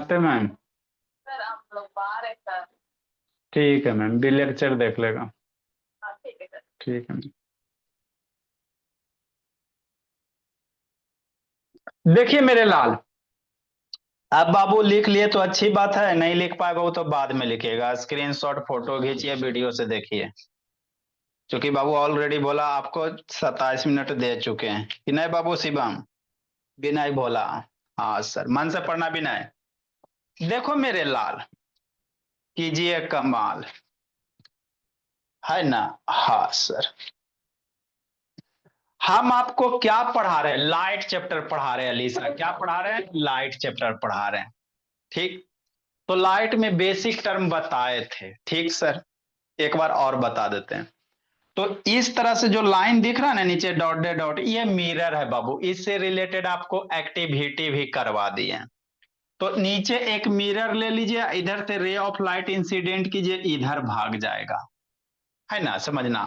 नमस्ते ma'am. Sir हम लोग बाहर है सर। ठीक है मैम, भी लेक्चर देख लेगा। हाँ ठीक है सर। ठीक है मैम। देखिए मेरे लाल, अब बाबू लिख लिए तो अच्छी बात है, नहीं लिख पाएगा वो तो बाद में लिखेगा। स्क्रीनशॉट फोटो खींचिए, वीडियो से देखिए। क्योंकि बाबू ऑलरेडी बोला आपको 27 मिनट दे चुके हैं कि नहीं बाबू शिवम? विनय बोला। हाँ सर, मन से पढ़ना विनय। देखो मेरे लाल, कीजिए कमाल, है ना? हाँ सर। हम आपको क्या पढ़ा रहे हैं? लाइट चैप्टर पढ़ा रहे हैं अलीसा। क्या पढ़ा रहे हैं? लाइट चैप्टर पढ़ा रहे हैं। ठीक। तो लाइट में बेसिक टर्म बताए थे, ठीक सर। एक बार और बता देते हैं। तो इस तरह से जो लाइन दिख रहा है ना नीचे, डॉट डे डॉट, ये मिरर है बाबू। इससे रिलेटेड आपको एक्टिविटी भी करवा दी है। तो नीचे एक मिरर ले लीजिए, इधर से रे ऑफ लाइट इंसिडेंट कीजिए, इधर भाग जाएगा, है ना? समझना।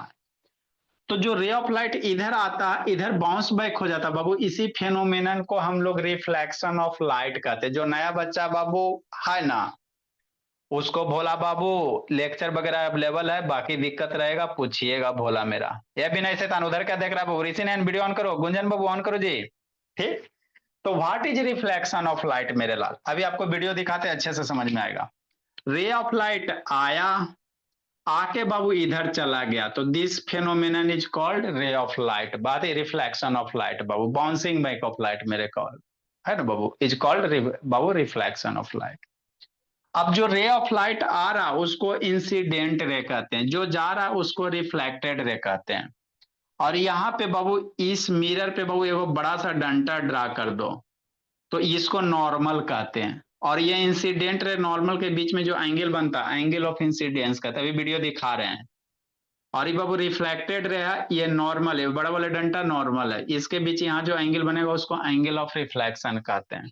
तो जो रे ऑफ लाइट इधर आता है, इधर बाउंस बैक हो जाता है बाबू। इसी फेनोमेनन को हम लोग रिफ्लेक्शन ऑफ लाइट कहते हैं। जो नया बच्चा बाबू है ना, उसको भोला बाबू लेक्चर वगैरह अवेलेबल है, बाकी दिक्कत रहेगा पूछिएगा भोला मेरा। ये भी नहीं शैतान, उधर क्या देख रहा है बाबू? ऋषि नैन वीडियो ऑन करो, गुंजन बाबू ऑन करो जी। ठीक। तो what is reflection of light मेरे लाल? अभी आपको वीडियो दिखाते हैं, अच्छे से समझ में आएगा। रे ऑफ लाइट आया, आके बाबू इधर चला गया, तो this phenomenon is called ray of light. बात है रिफ्लेक्शन ऑफ लाइट बाबू, बाउंसिंग बैक ऑफ लाइट मेरे कॉल, है ना बाबू? इज कॉल्ड बाबू रिफ्लेक्शन ऑफ लाइट। अब जो रे ऑफ लाइट आ रहा उसको इंसिडेंट रे कहते हैं, जो जा रहा उसको रिफ्लेक्टेड रे कहते हैं। और यहाँ पे बाबू इस मिरर पे बाबू एगो बड़ा सा डंटा ड्रा कर दो, तो इसको नॉर्मल कहते हैं। और ये इंसिडेंट रे नॉर्मल के बीच में जो एंगल बनता है, एंगल ऑफ इंसिडेंस कहते हैं। अभी वीडियो दिखा रहे हैं। और ये बाबू रिफ्लेक्टेड रे है, ये नॉर्मल है, बड़ा वाला डंटा नॉर्मल है, इसके बीच यहाँ जो एंगल बनेगा उसको एंगल ऑफ रिफ्लेक्शन कहते हैं।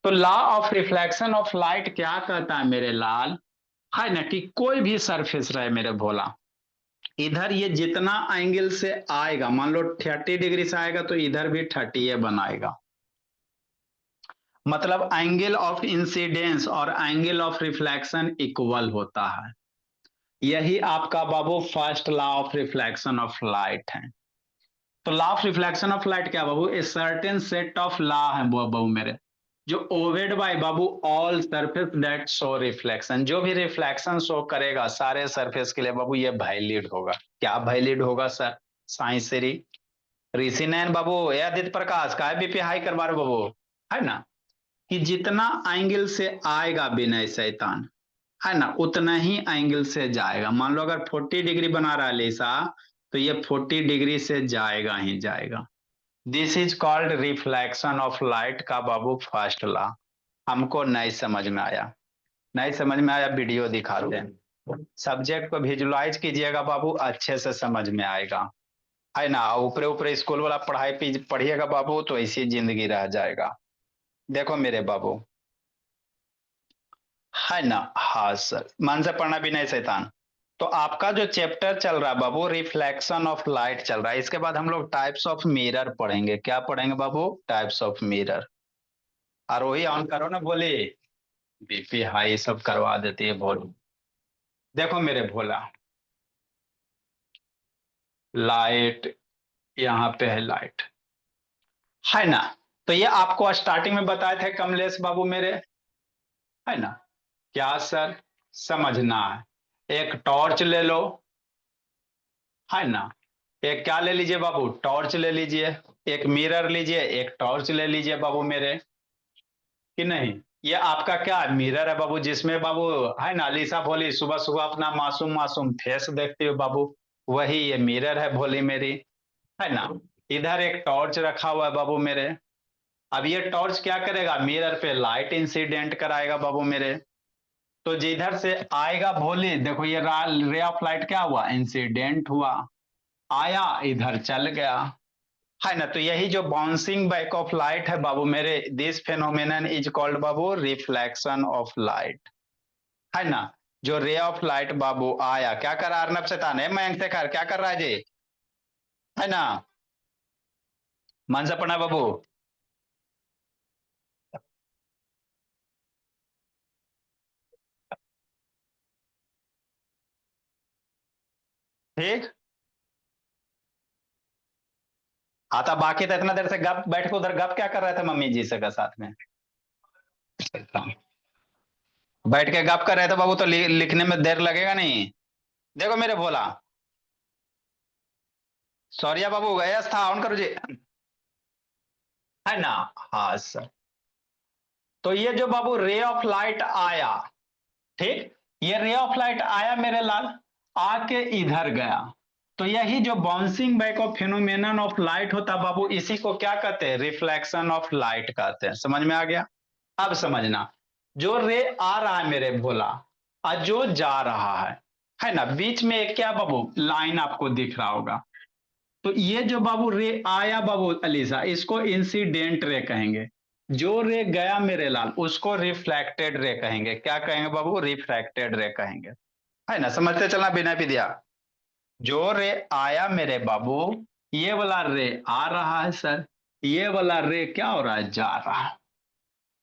तो law of reflection of light क्या कहता है मेरे लाल? है ना कि कोई भी सरफेस रहे मेरे भोला, इधर ये जितना एंगल से आएगा, मान लो 30 डिग्री से आएगा तो इधर भी 30 बनाएगा। मतलब एंगल ऑफ इंसिडेंस और एंगल ऑफ रिफ्लेक्शन इक्वल होता है। यही आपका बाबू first law of reflection of light है। तो law of reflection of light क्या बाबू? A certain set of law है बाबू मेरे, जो ओवेड बाय बाबू all surface that show reflection. जो भी रिफ्लेक्शन शो करेगा सारे सरफेस के लिए बाबू ये वैलिड होगा। क्या वैलिड होगा सर? साइंस से ऋषि नैन बाबू, ये आदित्य प्रकाश का बीपी हाई करवा रहे बाबू, है ना? कि जितना एंगल से आएगा विनय शैतान, है ना, उतना ही एंगल से जाएगा। मान लो अगर 40 डिग्री बना रहा है लिसा, तो ये 40 डिग्री से जाएगा ही जाएगा। This is called reflection of light का बाबू फर्स्ट लॉ। हमको नहीं समझ में आया? नहीं समझ में आया, वीडियो दिखाते हैं। सब्जेक्ट को विजुलाइज कीजिएगा बाबू, अच्छे से समझ में आएगा, है ना? ऊपरे ऊपरे स्कूल वाला पढ़ाई पढ़िएगा बाबू तो ऐसी जिंदगी रह जाएगा। देखो मेरे बाबू, है ना? हाँ सर, मन से पढ़ना भी नहीं शैतान। तो आपका जो चैप्टर चल रहा है बाबू, रिफ्लेक्शन ऑफ लाइट चल रहा है। इसके बाद हम लोग टाइप्स ऑफ मिरर पढ़ेंगे। क्या पढ़ेंगे बाबू? Types of mirror. Arohi on करो ना, बोले बीपी हाई सब करवा देती है भोल। देखो मेरे भोला, लाइट, यहाँ पे है लाइट, है ना? तो ये आपको स्टार्टिंग में बताए थे कमलेश बाबू मेरे, है ना? क्या सर? समझना है। एक टॉर्च ले लो, है ना? एक क्या ले लीजिए बाबू? टॉर्च ले लीजिए। एक मिरर लीजिए, एक टॉर्च ले लीजिए बाबू मेरे, कि नहीं? ये आपका क्या मिरर है बाबू, जिसमें बाबू, है ना, लिसा भोली सुबह सुबह अपना मासूम मासूम फेस देखती हो बाबू, वही ये मिरर है भोली मेरी, है ना? इधर एक टॉर्च रखा हुआ है बाबू मेरे। अब ये टॉर्च क्या करेगा? मिरर पे लाइट इंसिडेंट कराएगा बाबू मेरे। तो जिधर से आएगा भोली, देखो ये रे ऑफ लाइट क्या हुआ? इंसिडेंट हुआ, आया इधर चल गया, है ना? तो यही जो बाउंसिंग बैक ऑफ लाइट है बाबू मेरे, दिस फेनोमेनन इज कॉल्ड बाबू रिफ्लेक्शन ऑफ लाइट, है ना? जो रे ऑफ लाइट बाबू आया, क्या कर रहा है अर्नब शैतान है? मयंक शेखर क्या कर रहा है जी, है ना? मन से पढ़ना बाबू। ठीक। आता बाकी तो इतना देर से गप बैठ के उधर गप क्या कर रहे थे मम्मी जी से का साथ में? बैठ के गप कर रहे थे बाबू, तो लिखने में देर लगेगा नहीं। देखो मेरे भोला, सौर्या बाबू गया था, ऑन करो जी, है ना? हाँ सर। तो ये जो बाबू रे ऑफ लाइट आया, ठीक, ये रे ऑफ लाइट आया मेरे लाल, आके इधर गया, तो यही जो bouncing back of phenomenon of light होता बाबू, इसी को क्या कहते हैं? रिफ्लेक्शन ऑफ लाइट कहते हैं। समझ में आ गया? अब समझना, जो रे आ रहा है मेरे भोला और जो जा रहा है ना, बीच में एक क्या बाबू लाइन आपको दिख रहा होगा, तो ये जो बाबू रे आया बाबू अलीसा, इसको इंसिडेंट रे कहेंगे। जो रे गया मेरे लाल, उसको रिफ्लेक्टेड रे कहेंगे। क्या कहेंगे बाबू? रिफ्लेक्टेड रे कहेंगे, है ना? समझते चलना बिना भी दिया। जो रे आया मेरे बाबू, ये वाला रे आ रहा है सर, ये वाला रे क्या हो रहा है? जा रहा है।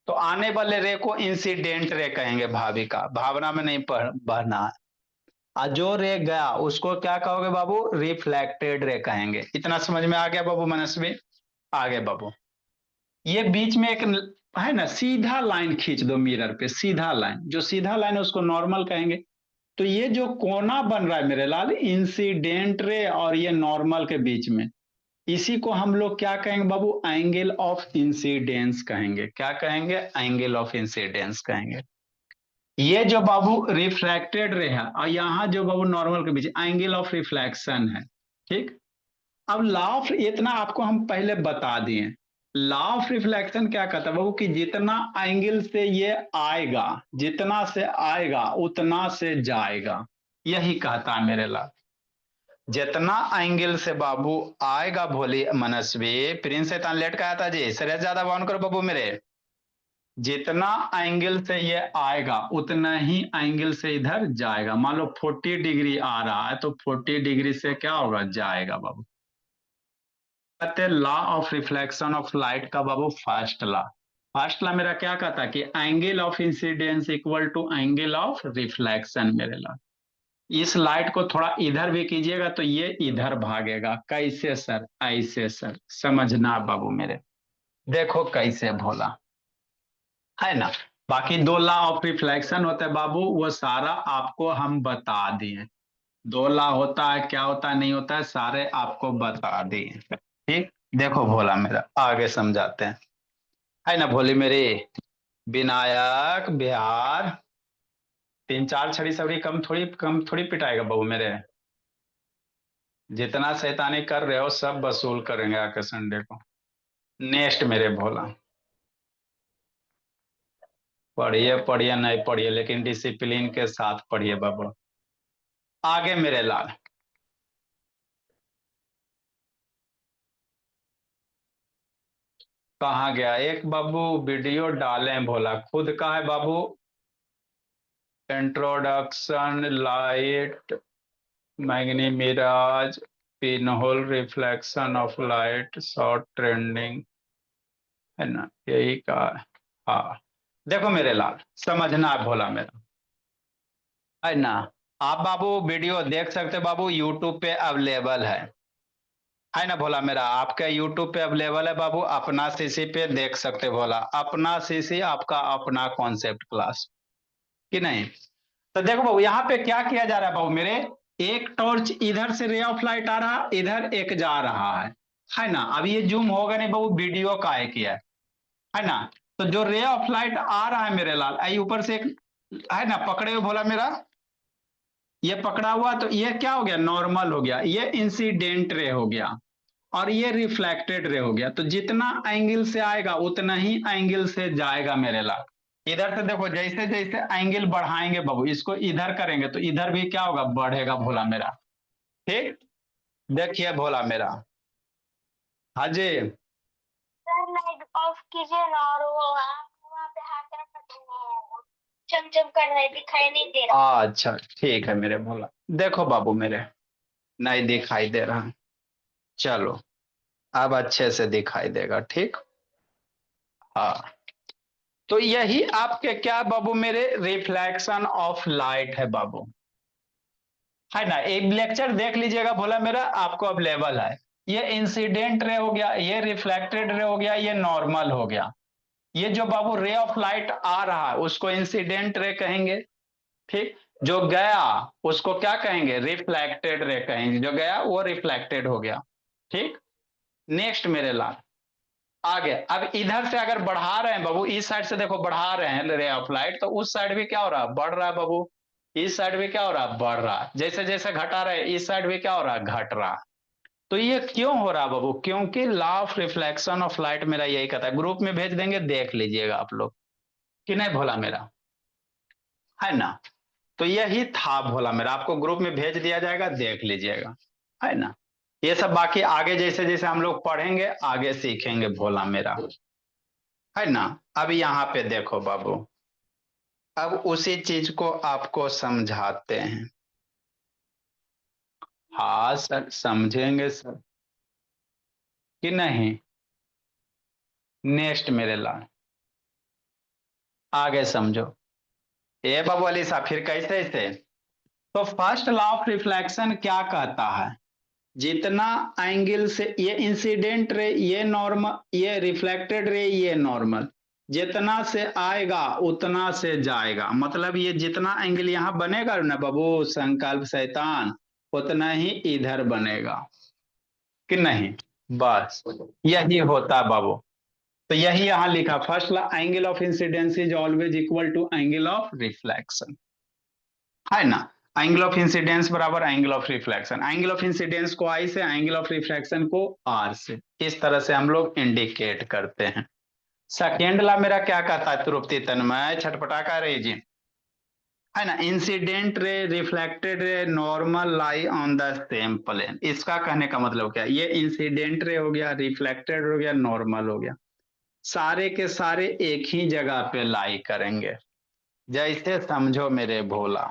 तो आने वाले रे को इंसिडेंट रे कहेंगे, भाविका, भावना में नहीं बहना है। और जो रे गया उसको क्या कहोगे बाबू? रिफ्लेक्टेड रे कहेंगे। इतना समझ में आ गया बाबू मनस्वी? आगे बाबू, ये बीच में एक है ना, सीधा लाइन खींच दो मिरर पे, सीधा लाइन, जो सीधा लाइन है उसको नॉर्मल कहेंगे। तो ये जो कोना बन रहा है मेरे लाल, इंसिडेंट रे और ये नॉर्मल के बीच में, इसी को हम लोग क्या कहेंगे बाबू? एंगल ऑफ इंसिडेंस कहेंगे। क्या कहेंगे? एंगल ऑफ इंसिडेंस कहेंगे। ये जो बाबू रिफ्रैक्टेड रे है और यहाँ जो बाबू नॉर्मल के बीच एंगल ऑफ रिफ्लेक्शन है, ठीक। अब लॉ ऑफ, इतना आपको हम पहले बता दिए, लॉ ऑफ रिफ्लेक्शन क्या कहता है बाबू कि जितना एंगल से ये आएगा, जितना से आएगा उतना से जाएगा, यही कहता है मेरे लाल। जितना एंगल से बाबू आएगा भोली मनस्वी, प्रिंस से लेट का आता जी, सर ज्यादा बाउन करो बाबू मेरे, जितना एंगल से ये आएगा उतना ही एंगल से इधर जाएगा। मान लो 40 डिग्री आ रहा है तो 40 डिग्री से क्या होगा? जाएगा बाबू। कहते हैं law of reflection of light का बाबू फर्स्ट लॉ। फर्स्ट लॉ मेरा क्या कहता है कि angle of incidence equal to angle of reflection मेरे लॉ। इस लाइट को थोड़ा इधर भी कीजिएगा तो ये इधर भागेगा। कैसे सर? ऐसे सर, समझना बाबू मेरे। देखो कैसे भोला, है ना? बाकी दो लॉ ऑफ रिफ्लेक्शन होते हैं बाबू, वो सारा आपको हम बता दिए। दो लॉ होता है, क्या होता है, नहीं होता है, सारे आपको बता दिए। ठीक। देखो भोला मेरा, आगे समझाते हैं, है ना भोली मेरी? विनायक बिहार, तीन चार छड़ी सवड़ी कम थोड़ी पिटाएगा बाबू मेरे। जितना शैतानी कर रहे हो सब वसूल करेंगे आके संडे को। नेक्स्ट मेरे भोला, पढ़िए पढ़िए नहीं पढ़िए, लेकिन डिसिप्लिन के साथ पढ़िए बाबू। आगे मेरे लाल, कहाँ गया एक बाबू? वीडियो डालें भोला, खुद का है बाबू। इंट्रोडक्शन लाइट, मैग्नी mirage, pinhole reflection of light, short trending, है ना? यही का। हाँ, देखो मेरे लाल, समझना है भोला मेरा, है ना? आप बाबू वीडियो देख सकते बाबू, यूट्यूब पे अवेलेबल है ना भोला मेरा? आपके यूट्यूब पे अवेलेबल है बाबू, अपना सीसी पे देख सकते भोला, अपना सीसी आपका अपना कॉन्सेप्ट क्लास, कि नहीं? तो देखो बाबू, यहाँ पे क्या किया जा रहा है बाबू मेरे, एक टॉर्च इधर से रे ऑफ लाइट आ रहा, इधर एक जा रहा है ना? अब ये जूम होगा नहीं बाबू, वीडियो का है किया है ना? तो जो रे ऑफ लाइट आ रहा है मेरे लाल, आई ऊपर से एक, है ना, पकड़े हो भोला मेरा, ये पकड़ा हुआ, तो ये क्या हो गया? नॉर्मल हो गया। ये इंसिडेंट रे हो गया और ये रिफ्लेक्टेड रे हो गया। तो जितना एंगल से आएगा उतना ही एंगल से जाएगा मेरे लाल। इधर से देखो, जैसे जैसे एंगल बढ़ाएंगे बाबू, इसको इधर करेंगे तो इधर भी क्या होगा? बढ़ेगा भोला मेरा। ठीक। देखिए भोला मेरा, हाँ जी। सर लाइट ऑफ कीजिए ना, और वो आप वहाँ पे हाथ रख चमचम कर रहा है, दिखाई नहीं दे रहा। अच्छा ठीक है मेरे भोला, देखो बाबू मेरे, नहीं दिखाई दे रहा, चलो अब अच्छे से दिखाई देगा, ठीक। हाँ, तो यही आपके क्या बाबू मेरे? रिफ्लेक्शन ऑफ लाइट है बाबू। है ना। एक लेक्चर देख लीजिएगा, बोला मेरा आपको अब लेवल है। ये इंसिडेंट रे हो गया, ये रिफ्लेक्टेड रे हो गया, ये नॉर्मल हो गया। ये जो बाबू रे ऑफ लाइट आ रहा है उसको इंसिडेंट रे कहेंगे, ठीक। जो गया उसको क्या कहेंगे, रिफ्लेक्टेड रे कहेंगे, जो गया वो रिफ्लेक्टेड हो गया, ठीक। नेक्स्ट मेरे लाल, आगे अब इधर से अगर बढ़ा रहे हैं बाबू, इस साइड से देखो बढ़ा रहे हैं रे ऑफ लाइट, तो उस साइड भी क्या हो रहा है, बढ़ रहा है बाबू। इस साइड भी क्या हो रहा है, बढ़ रहा है। जैसे जैसे घटा रहे हैं इस साइड भी क्या हो रहा है, घट रहा है। तो ये क्यों हो रहा है बाबू, क्योंकि law of reflection of light मेरा यही कहता है। ग्रुप में भेज देंगे, देख लीजिएगा आप लोग कि नहीं भोला मेरा, है ना। तो यही था भोला मेरा, आपको ग्रुप में भेज दिया जाएगा, देख लीजिएगा, है ना। ये सब बाकी आगे जैसे जैसे हम लोग पढ़ेंगे आगे सीखेंगे भोला मेरा, है ना। अब यहाँ पे देखो बाबू, अब उसी चीज को आपको समझाते हैं। हाँ सर, समझेंगे सर कि नहीं। नेक्स्ट मेरे लाल, आगे समझो। ए बाबू अली साहब, फिर कैसे ऐसे। तो फर्स्ट लॉ ऑफ रिफ्लेक्शन क्या कहता है, जितना एंगल से ये इंसिडेंट रे, ये नॉर्मल, ये रिफ्लेक्टेड रे, ये नॉर्मल, जितना से आएगा उतना से जाएगा। मतलब ये जितना एंगल यहां बनेगा ना बाबू संकल्प शैतान, उतना ही इधर बनेगा कि नहीं। बस यही होता है बाबू। तो यही यहां लिखा, first law, angle of incidence is always equal to angle of reflection, है ना। एंगल ऑफ इंसिडेंस बराबर angle of reflection, angle of incidence को आई से, एंगल ऑफ रिफ्लेक्शन को आर से, इस तरह से हम लोग इंडिकेट करते हैं। सेकेंड ला मेरा क्या कहता है, त्रुप्ति तन्मय छटपटा का रही जी, है ना। Incident ray, reflected ray, normal lie on the same plane. इसका कहने का मतलब क्या है, ये इंसिडेंट रे हो गया, रिफ्लेक्टेड हो गया, नॉर्मल हो गया, सारे के सारे एक ही जगह पे लाई करेंगे। जैसे समझो मेरे भोला,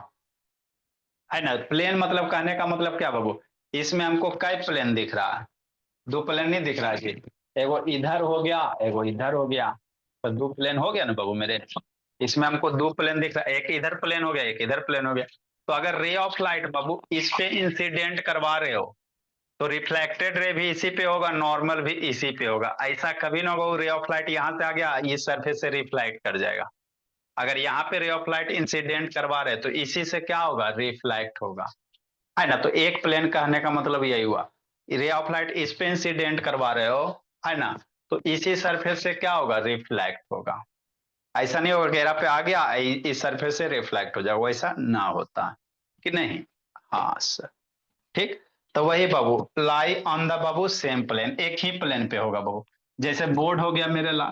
है ना। प्लेन मतलब कहने का मतलब क्या बाबू, इसमें हमको कई प्लेन दिख रहा है, दो प्लेन नहीं दिख रहा है जी। एगो इधर हो गया, एगो इधर हो गया, तो दो प्लेन हो गया ना बाबू मेरे। इसमें हमको दो प्लेन दिख रहा है, एक इधर प्लेन हो गया, एक इधर प्लेन हो गया। तो अगर रे ऑफ लाइट बाबू इस पे इंसिडेंट करवा रहे हो, तो रिफ्लेक्टेड रे भी इसी पे होगा, नॉर्मल भी इसी पे होगा। ऐसा कभी ना होगा रे ऑफ लाइट यहां से आ गया इस सरफेस से रिफ्लेक्ट कर जाएगा। अगर यहाँ पे रे ऑफ लाइट इंसिडेंट करवा रहे तो इसी से क्या होगा, रिफ्लेक्ट होगा, है ना। तो एक प्लेन कहने का मतलब यही हुआ, रे ऑफ लाइट इस पे इंसिडेंट करवा रहे हो, है ना, तो इसी सरफेस से क्या होगा, रिफ्लेक्ट होगा। ऐसा नहीं होगा घेरा पे आ गया इस सरफेस से रिफ्लेक्ट हो जाएगा, वैसा ना होता कि नहीं। हाँ सर, ठीक। तो वही बाबू, लाई ऑन द बाबू सेम प्लेन, एक ही प्लेन पे होगा बाबू। जैसे बोर्ड हो गया मेरे ला,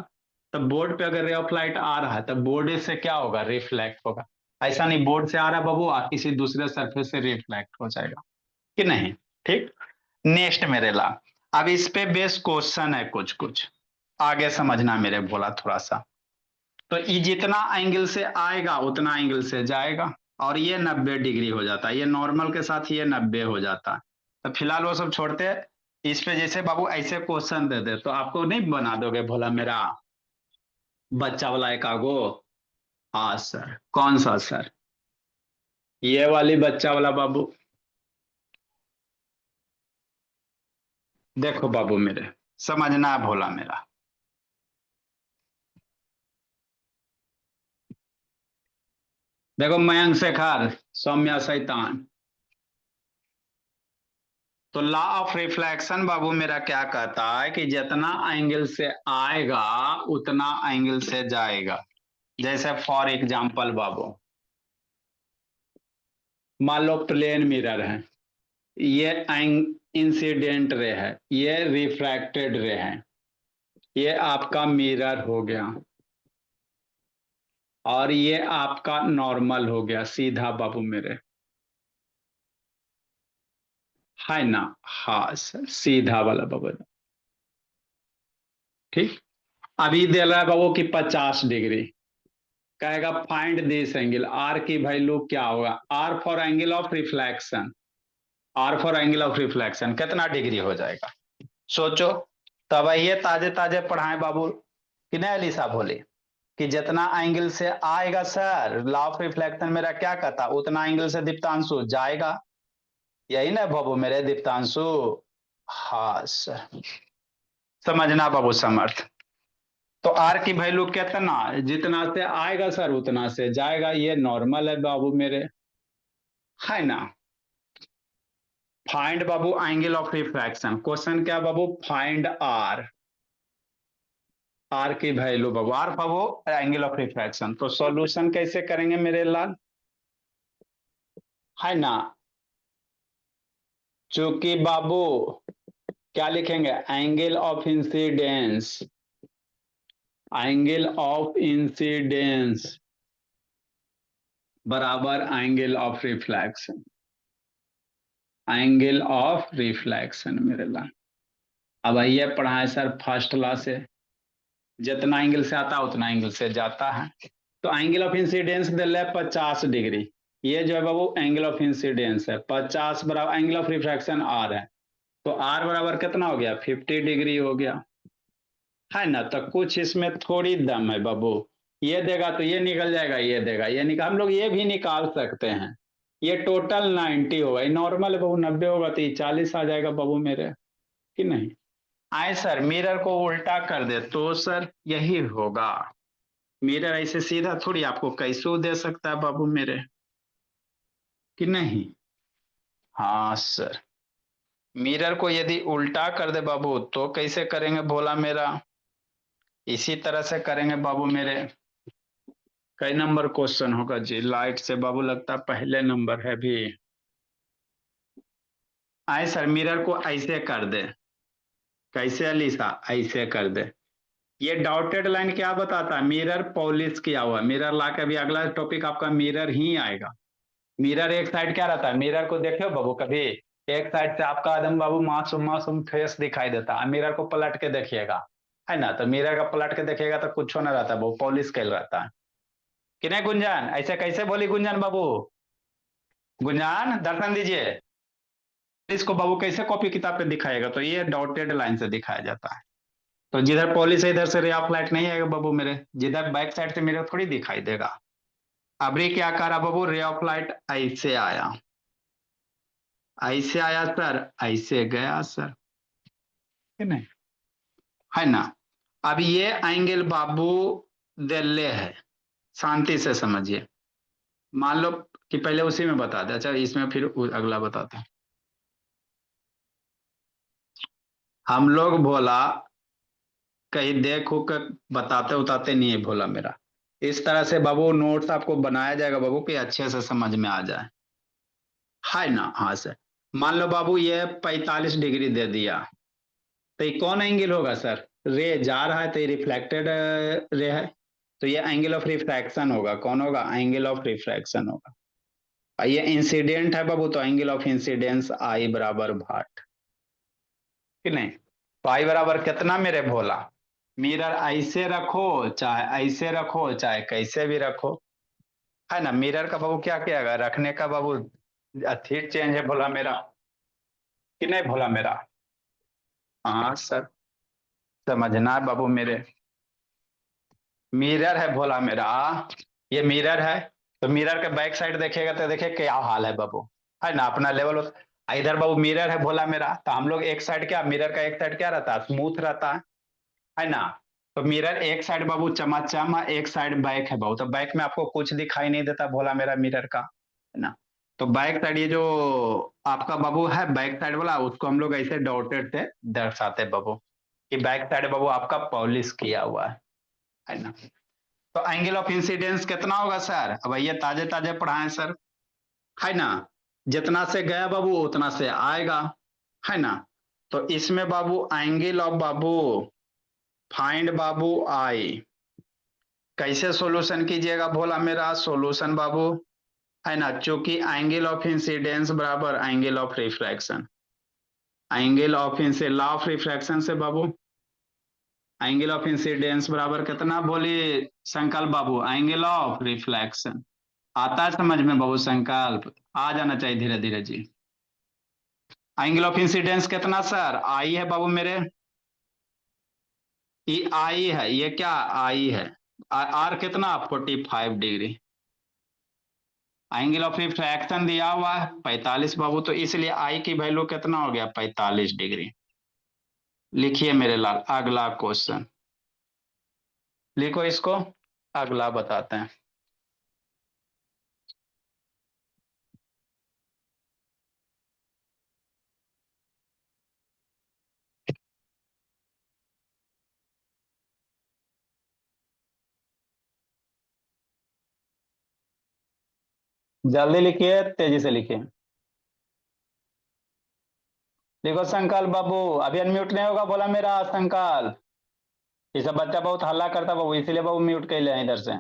तो बोर्ड पे अगर रे ऑफ लाइट आ रहा है तो बोर्ड से क्या होगा, रिफ्लेक्ट होगा। ऐसा नहीं बोर्ड से आ रहा है बाबू, किसी दूसरे सरफेस से रिफ्लेक्ट हो जाएगा कि नहीं, ठीक। नेक्स्ट मेरे ला, अब इस पे बेस क्वेश्चन है कुछ कुछ, आगे समझना मेरे भोला थोड़ा सा। तो ये जितना एंगल से आएगा उतना एंगल से जाएगा, और ये 90 डिग्री हो जाता है, ये नॉर्मल के साथ ये 90 हो जाता है। तो फिलहाल वो सब छोड़ते हैं, इस पे जैसे बाबू ऐसे क्वेश्चन दे दे तो आपको नहीं बना दोगे भोला मेरा, बच्चा वाला एक आगो। हाँ सर, कौन सा सर, ये वाली बच्चा वाला बाबू। देखो बाबू मेरे, समझना है भोला मेरा। देखो मयंक शेखर, सौम्या शैतान। तो लॉ ऑफ रिफ्लेक्शन बाबू मेरा क्या कहता है कि जितना एंगल से आएगा उतना एंगल से जाएगा। जैसे फॉर एग्जांपल बाबू, मान लो प्लेन मिरर है, ये इंसिडेंट रे है, ये रिफ्रैक्टेड रे है, ये आपका मिरर हो गया, और ये आपका नॉर्मल हो गया सीधा बाबू मेरे, है ना। हाँ सर, सीधा वाला बाबू, ठीक। अभी दे रहा है बाबू की 50 डिग्री, कहेगा फाइंड दिस एंगल, आर की वैल्यू क्या होगा, R for angle of reflection, R for angle of reflection कितना डिग्री हो जाएगा, सोचो। तब ये ताजे ताजे पढ़ाए बाबू कि नहीं अली साहब बोले कि जितना एंगल से आएगा सर, लॉ ऑफ रिफ्लेक्शन मेरा क्या कहता, उतना एंगल से दीप्तांशु जाएगा। यही ना बाबू मेरे दीप्तांशु? हाँ सर, समझना बाबू समर्थ। तो आर की वैल्यू कितना, जितना से आएगा सर उतना से जाएगा, ये नॉर्मल है बाबू मेरे, है ना। फाइंड बाबू एंगल ऑफ रिफ्रैक्शन, क्वेश्चन क्या बाबू, फाइंड आर, आर की वैल्यू बाबू, आर बाबू एंगल ऑफ रिफ्रैक्शन। तो सॉल्यूशन कैसे करेंगे मेरे लाल, है ना। चूंकि बाबू क्या लिखेंगे, angle of incidence, angle of incidence बराबर angle of reflection, angle of reflection मेरे लाल। अब ये पढ़ा है सर फर्स्ट लॉ से, जितना एंगल से आता है उतना एंगल से जाता है। तो एंगल ऑफ इंसिडेंस दे ले 50 डिग्री, ये जो है बाबू एंगल ऑफ इंसिडेंस है, 50 बराबर एंगल ऑफ रिफ्रैक्शन आर है, तो आर बराबर कितना हो गया, 50 डिग्री हो गया, है ना। तो कुछ इसमें थोड़ी दम है बाबू, ये देगा तो ये निकल जाएगा, ये देगा ये निकाल, हम लोग ये भी निकाल सकते हैं। ये टोटल 90 होगा, ये नॉर्मल है बाबू, 90 होगा तो ये 40 आ जाएगा बाबू मेरे, कि नहीं। आए सर मिरर को उल्टा कर दे तो सर यही होगा, मिरर ऐसे सीधा थोड़ी आपको कैसे दे सकता है बाबू मेरे, कि नहीं। हाँ सर, मिरर को यदि उल्टा कर दे बाबू तो कैसे करेंगे भोला मेरा, इसी तरह से करेंगे बाबू मेरे। कई नंबर क्वेश्चन होगा जी, लाइट से बाबू लगता है पहले नंबर है भी। आए सर मिरर को ऐसे कर दे, कैसे अलीसा, ऐसे कर दे। ये डॉटेड लाइन क्या बताता है, मिरर पॉलिश किया हुआ, मिरर ला के अभी अगला टॉपिक आपका मिरर ही आएगा। मिरर एक साइड क्या रहता है, मिरर को देखे हो बाबू कभी, एक साइड से आपका आदम बाबू मासूम मासूम फेस दिखाई देता है, मिरर को पलट के देखिएगा, है ना। तो मिरर का पलट के देखिएगा तो कुछ ना रहता है, वो पॉलिश कैल रहता है, कि नहीं गुंजन, ऐसे कैसे बोली गुंजन बाबू, गुंजन दर्शन दीजिए। इसको बाबू कैसे कॉपी किताब पे दिखाएगा, तो ये डॉटेड लाइन से दिखाया जाता है। तो जिधर पॉलिश है इधर से रे ऑफ लाइट नहीं आएगा बाबू मेरे, जिधर बैक साइड से मेरे थोड़ी दिखाई देगा। अभी क्या करा बाबू, रे ऑफ लाइट ऐसे आया, ऐसे आया सर, ऐसे गया सर, है नहीं, है ना। अब ये एंगल बाबू दिल्ले है, शांति से समझिए। मान लो कि पहले उसी में बता दे, अच्छा इसमें फिर अगला बताते हैं। हम लोग भोला कहीं देखो कर बताते उताते नहीं है भोला मेरा, इस तरह से बाबू नोट्स आपको बनाया जाएगा बाबू कि अच्छे से समझ में आ जाए, है ना। हाँ सर, मान लो बाबू ये 45 डिग्री दे दिया, तो ये कौन एंगल होगा सर, रे जा रहा है तो ये रिफ्लेक्टेड रे है, तो ये एंगल ऑफ रिफ्रैक्शन होगा, कौन होगा, एंगल ऑफ रिफ्रैक्शन होगा। और ये इंसिडेंट है बाबू, तो एंगल ऑफ इंसिडेंस आई बराबर भाट, कि नहीं। तो आई बराबर कितना मेरे भोला, मिरर ऐसे रखो चाहे ऐसे रखो चाहे कैसे भी रखो, है ना। मिरर का बाबू क्या किया रखने का बाबू ठीक चेंज है भोला मेरा, कि नहीं भोला मेरा। हाँ सर, समझना है बाबू मेरे, मिरर है भोला मेरा, ये मिरर है, तो मिरर के बैक साइड देखेगा तो देखिए क्या हाल है बाबू, है ना, अपना लेवल। इधर बाबू मिरर है भोला मेरा, तो हम लोग एक साइड क्या, मिरर का एक साइड क्या रहता है, स्मूथ रहता है ना। तो मिरर एक साइड बाबू चमाचम, एक साइड बैक है बाबू, तो बैक में आपको कुछ दिखाई नहीं देता भोला मेरा मिरर का, है ना। तो बैक साइड ये जो आपका बाबू है बैक साइड वाला, उसको हम लोग ऐसे डॉटेड से दर्शाते हैं बाबू, कि बैक साइड बाबू आपका पॉलिश किया हुआ है ना। तो एंगल ऑफ इंसिडेंस कितना होगा सर, अब ये ताजे ताजे पढ़ाए सर, है ना। जितना से गया बाबू उतना से आएगा, है ना। तो इसमें बाबू एंगल ऑफ बाबू, फाइंड बाबू आई, कैसे सॉल्यूशन कीजिएगा भोला मेरा, सॉल्यूशन बाबू, है ना, चूंकि एंगल ऑफ इंसिडेंस बराबर angle of refraction, angle of इंसे लॉ ऑफ रिफ्रैक्शन से बाबू एंगल ऑफ इंसिडेंस बराबर कितना बोली संकल्प बाबू, एंगल ऑफ रिफ्लेक्शन। आता है समझ में बाबू, संकल्प आ जाना चाहिए धीरे धीरे जी। एंगल ऑफ इंसिडेंस कितना सर, आई है बाबू मेरे, ये आई है, ये क्या आई है, आर कितना 45 डिग्री, एंगल ऑफ रिफ्रैक्शन दिया हुआ है 45 बाबू, तो इसलिए आई की वैल्यू कितना हो गया 45 डिग्री। लिखिए मेरे लाल अगला क्वेश्चन, लिखो इसको, अगला बताते हैं। जल्दी लिखिए, तेजी से लिखिए। देखो संकल्प बाबू, अभी अनम्यूट नहीं होगा बोला मेरा संकल्प। ये सब बच्चा बहुत हल्ला करता बाबू, इसीलिए बाबू म्यूट कर लिया इधर से।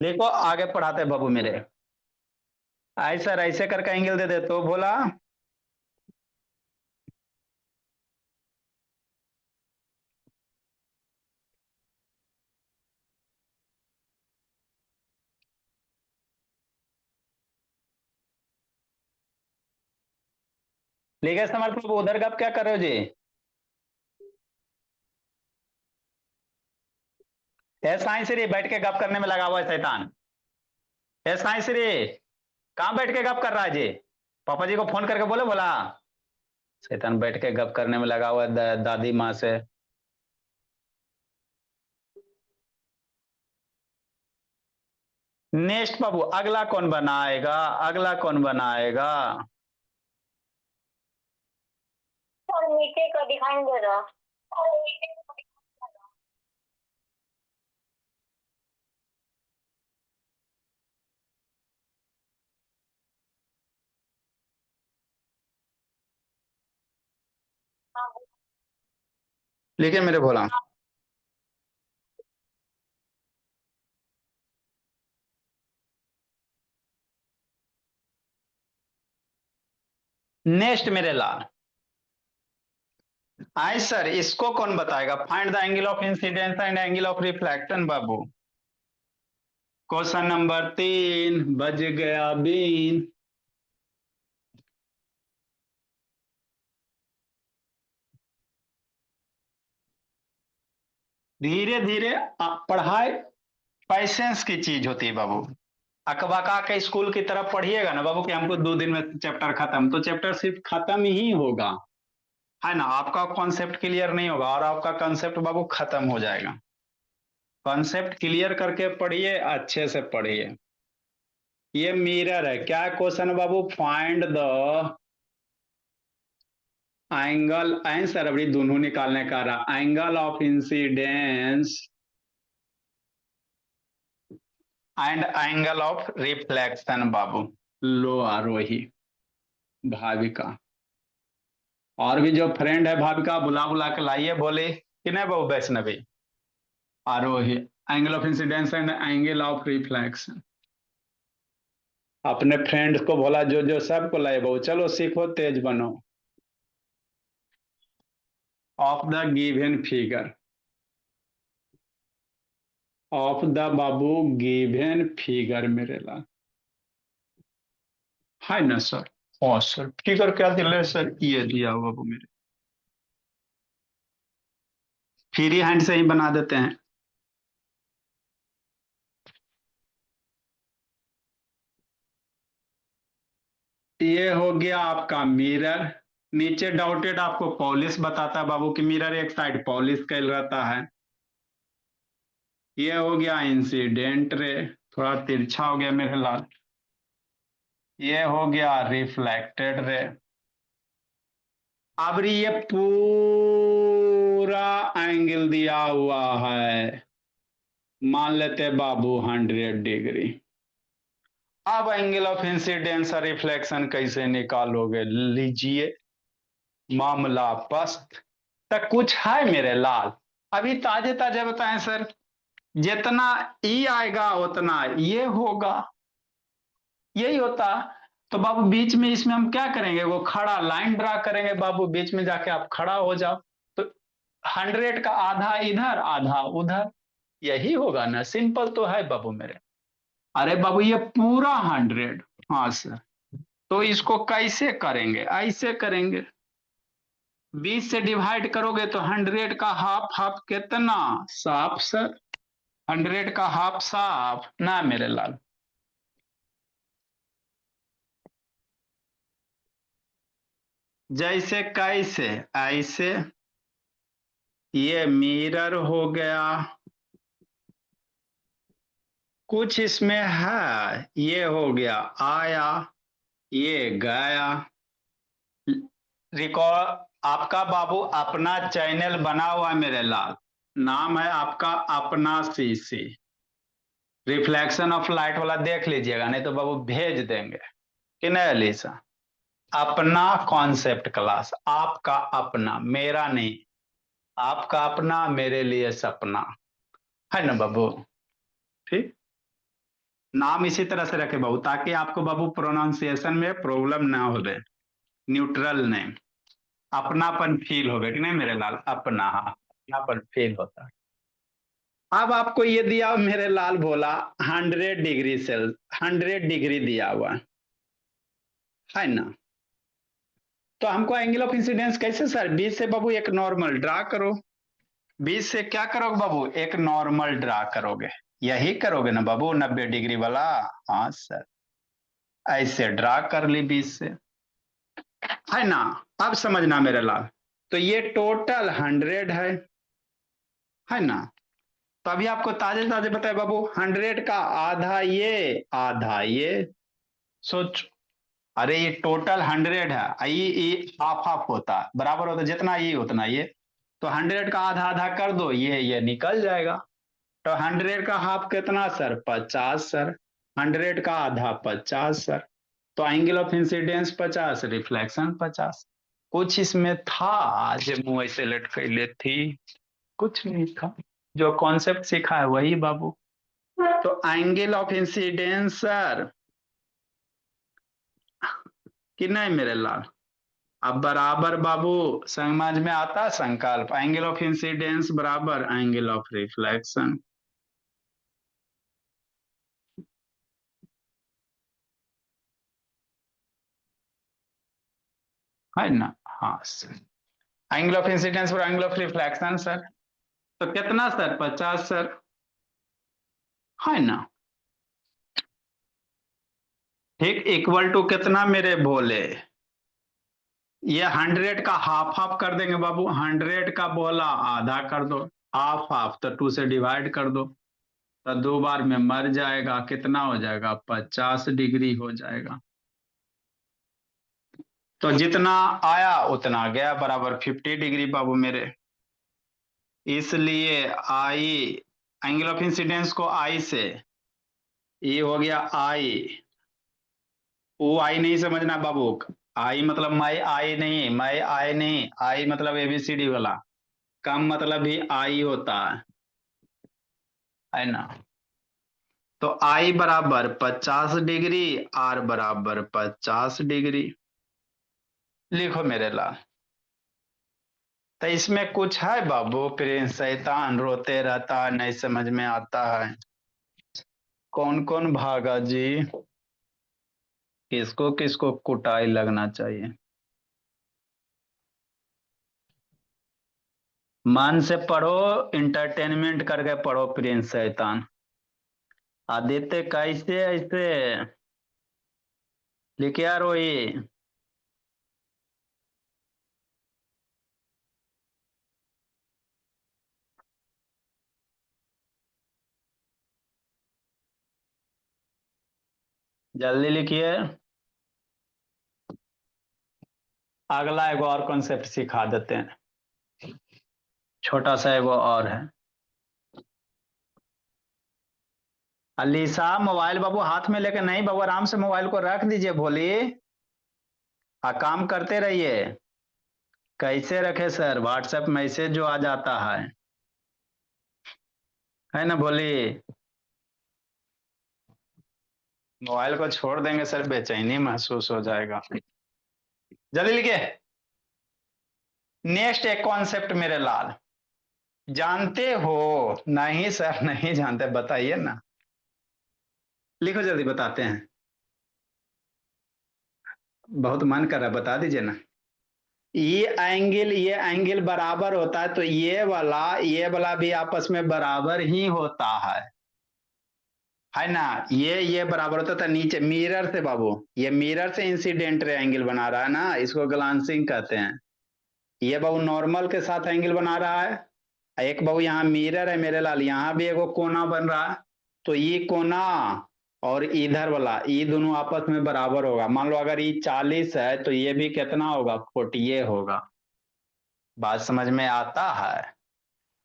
देखो आगे पढ़ाते बाबू मेरे, ऐसा ऐसे करके एंगल दे दे तो बोला। लेकिन समर्थ बाबू उधर का आप क्या कर रहे हो जी? ए साइंस रे, बैठ के गप करने में लगा हुआ है शैतान। ए साइंस रे, कहाँ बैठ के गप कर रहा है जी? पापा जी को फोन करके बोले बोला। शैतान बैठ के गप करने में लगा हुआ है दादी माँ से। नेक्स्ट बाबू, अगला कौन बनाएगा, अगला कौन बनाएगा? और नीचे का दिखाई दे रहा। लिखिए मेरे भोला। नेक्स्ट मेरे लाल, आई सर इसको कौन बताएगा? Find the angle of incidence and angle of reflection Babu. Question number 3, बज गया बीन। धीरे धीरे पढ़ाई पैसेंस की चीज होती है बाबू। अकबका के स्कूल की तरफ पढ़िएगा ना बाबू कि हमको 2 दिन में चैप्टर खत्म, तो चैप्टर सिर्फ खत्म ही होगा, है ना? आपका कॉन्सेप्ट क्लियर नहीं होगा और आपका कॉन्सेप्ट बाबू खत्म हो जाएगा। कॉन्सेप्ट क्लियर करके पढ़िए, अच्छे से पढ़िए। ये मिरर है, क्या क्वेश्चन बाबू? फाइंड द एंगल, आंसर अभी दोनों निकालने का रहा, angle of incidence and angle of reflection बाबू। लो आरोही भाविका, और भी जो फ्रेंड है भाविका बुला बुला के लाइए, बोले कि नहीं बाबू Vaishnavi. Arohi, angle of incidence and angle of reflection. अपने फ्रेंड्स को बोला जो जो सबको लाए बाबू, चलो सीखो तेज बनो। Of the given figure, of the Babu given figure मेरे लाल, है ना सर? हाँ सर, फिगर क्या दिले सर? ये दिया हुआ बाबू मेरे, फ्री हैंड से ही बना देते हैं। ये हो गया आपका मिरर। नीचे डाउटेड आपको पॉलिश बताता है बाबू कि मिरर एक साइड पॉलिश कैल रहता है। ये हो गया इंसिडेंट रे, थोड़ा तिरछा हो गया मेरे लाल। ये हो गया रिफ्लेक्टेड रे। अब ये पूरा एंगल दिया हुआ है, मान लेते बाबू 100 डिग्री। अब एंगल ऑफ इंसिडेंस और रिफ्लेक्शन कैसे निकालोगे? लीजिए मामला पस्त तक कुछ है मेरे लाल, अभी ताजे ताजे बताएं सर। जितना ई आएगा उतना ये होगा, यही होता। तो बाबू बीच में इसमें हम क्या करेंगे? वो खड़ा लाइन ड्रा करेंगे बाबू, बीच में जाके आप खड़ा हो जाओ, तो 100 का आधा इधर आधा उधर, यही होगा ना? सिंपल तो है बाबू मेरे। अरे बाबू ये पूरा 100। हाँ सर, तो इसको कैसे करेंगे, ऐसे करेंगे, 20 से डिवाइड करोगे तो 100 का हाफ, हाफ कितना, साफ सर, 100 का हाफ साफ ना मेरे लाल। जैसे कैसे, ऐसे, ये मिरर हो गया, कुछ इसमें है, ये हो गया आया, ये गया। रिकॉर्ड आपका बाबू अपना चैनल बना हुआ है मेरे लाल, नाम है आपका अपना सीसी, रिफ्लेक्शन ऑफ लाइट वाला देख लीजिएगा, नहीं तो बाबू भेज देंगे कि नहीं अलीसा। अपना कॉन्सेप्ट क्लास, आपका अपना, मेरा नहीं, आपका अपना, मेरे लिए सपना, है ना बाबू। ठीक, नाम इसी तरह से रखे बाबू, ताकि आपको बाबू प्रोनाउंसिएशन में प्रॉब्लम ना हो, न्यूट्रल नेम, अपनापन फील होगा कि नहीं मेरे लाल, अपना, हाँ, अपनापन फील होता है। अब आपको ये दिया मेरे लाल बोला 100 डिग्री सेल, 100 डिग्री दिया हुआ है ना। तो हमको एंगल ऑफ इंसिडेंस कैसे सर, 20 से बाबू एक नॉर्मल ड्रा करो, 20 से क्या करोगे बाबू, एक नॉर्मल ड्रा करोगे, यही करोगे ना बाबू 90 डिग्री वाला। हाँ सर, ऐसे ड्रा कर ली 20 से, है ना। अब समझना मेरे लाल, तो ये टोटल 100 है ना। तो अभी आपको ताजे ताजे बताए बाबू, 100 का आधा ये, आधा ये, सोच, अरे ये टोटल 100 है, ये हाफ हाफ होता है, बराबर होता है, जितना ये उतना ये, तो 100 का आधा आधा कर दो, ये निकल जाएगा। तो 100 का हाफ कितना सर, 50 सर, 100 का आधा 50 सर, तो एंगल ऑफ इंसिडेंस 50, रिफ्लेक्शन 50। कुछ इसमें था जो मुंह ऐसे लटके ले थी, कुछ नहीं था, जो कॉन्सेप्ट सीखा है वही बाबू। तो एंगल ऑफ इंसिडेंस सर, कि नहीं मेरे लाल, अब बराबर बाबू समझ में आता, संकल्प एंगल ऑफ इंसिडेंस बराबर एंगल ऑफ रिफ्लेक्शन, है ना। हाँ सर, एंगल ऑफ इंसिडेंस और एंगल ऑफ रिफ्लेक्शन सर, तो कितना सर, 50 सर, है ना। ठीक, इक्वल टू कितना मेरे भोले, ये 100 का हाफ हाफ कर देंगे बाबू, 100 का बोला आधा कर दो, हाफ हाफ तो 2 से डिवाइड कर दो, तो 2 बार में मर जाएगा, कितना हो जाएगा, 50 डिग्री हो जाएगा। तो जितना आया उतना गया, बराबर 50 डिग्री बाबू मेरे। इसलिए आई, एंगल ऑफ इंसिडेंस को आई से, ये हो गया आई, वो आई नहीं समझना बाबू, आई मतलब मैं आई नहीं, मैं आई नहीं, आई मतलब एबीसीडी वाला, कम मतलब भी आई होता है ना। तो आई बराबर 50 डिग्री, आर बराबर 50 डिग्री, लिखो मेरे लाल। तो इसमें कुछ है बाबू, प्रिंस शैतान रोते रहता है, नहीं समझ में आता है, कौन कौन भागा जी, किसको किसको कुटाई लगना चाहिए, मन से पढ़ो, इंटरटेनमेंट करके पढ़ो प्रिंस शैतान। आदित्य कैसे ऐसे लिखे यार वो ये, जल्दी लिखिए। अगला एगो और कॉन्सेप्ट सिखा देते हैं, छोटा सा एगो और है। अलीसा मोबाइल बाबू हाथ में लेके नहीं बाबू, आराम से मोबाइल को रख दीजिए भोली, काम करते रहिए। कैसे रखे सर, व्हाट्सएप मैसेज जो आ जाता है ना भोली, मोबाइल को छोड़ देंगे सर, बेचैनी महसूस हो जाएगा। जल्दी लिखिए। नेक्स्ट एक कॉन्सेप्ट मेरे लाल, जानते हो, नहीं सर नहीं जानते, बताइए ना, लिखो जल्दी बताते हैं। बहुत मन कर रहा है, बता दीजिए ना। ये एंगल बराबर होता है, तो ये वाला भी आपस में बराबर ही होता है ना। ये बराबर होता था नीचे मिरर से बाबू, ये मिरर से इंसिडेंट रे एंगल बना रहा है ना, इसको ग्लांसिंग कहते हैं। ये बाबू नॉर्मल के साथ एंगल बना रहा है। एक बाबू यहाँ मिरर है मेरे लाल, यहाँ भी एक कोना बन रहा है। तो ये कोना और इधर वाला ये दोनों आपस में बराबर होगा। मान लो अगर ये 40 है तो ये भी कितना होगा, 48 होगा। बात समझ में आता है।